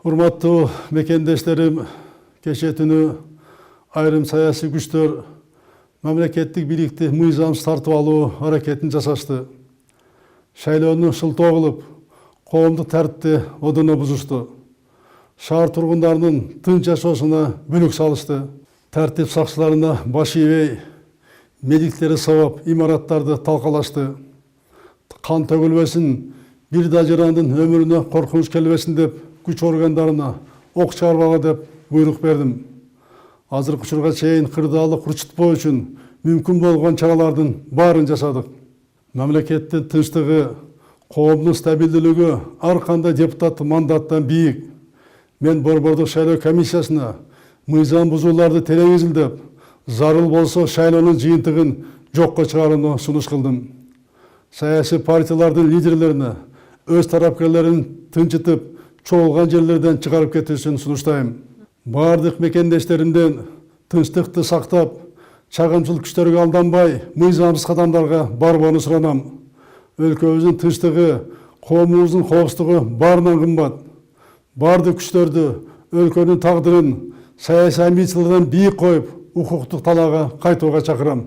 Урматтуу мекендештерим, кеше түнү айрым саясий күчтөр мамлекеттик бийликти мыйзамсыз тартып алуу аракетин жасашты. Шайлоону шылтоо кылып, коомдук тартипти одоно бузушту. Шаар тургундарынын тынч жашоосуна бүлүк салышты. Тартип сакчыларына баш ийбей, медиктери сабап, имараттарды талкалашты. Кан төгүлбесин, бир да жарандын өмүрүнө коркунуч келбесин деп, күч органдарына ок чыгарбага деп буйрук бердим. Азыркы учурга чейин кырдаалы курчутпоо үчүн мүмкүн болгон чаралардын баарын жасадык. Мамлекеттин тынчтыгы, коомдун стабилдүүлүгү ар кандай депутаттык мандаттан бийик. Мен Борбордук шайлоо комиссиясына мыйзам бузууларды телегизилдеп, зарыл болсо шайлоонун жыйынтыгын жокко чыгарууну сунуш кылдым. Саясий партиялардын лидерлерине өз тарапкерлерин тынчытып, чогулган жерлерден чыгарып кетүүсүн сунуштайм. Бардык мекендештеримден тынчтыкты сактап, чагымчыл күчтөргө алданбай, мыйзамсыз кадамдарга барбоону суранам. Өлкөбүздүн тынчтыгы, коомубуздун коопсуздугу баарынан кымбат. Бардык күчтөрдү, өлкөнүн тагдырын саясий амбициялардан бийик коюп, укуктук талаага кайтууга чакырам.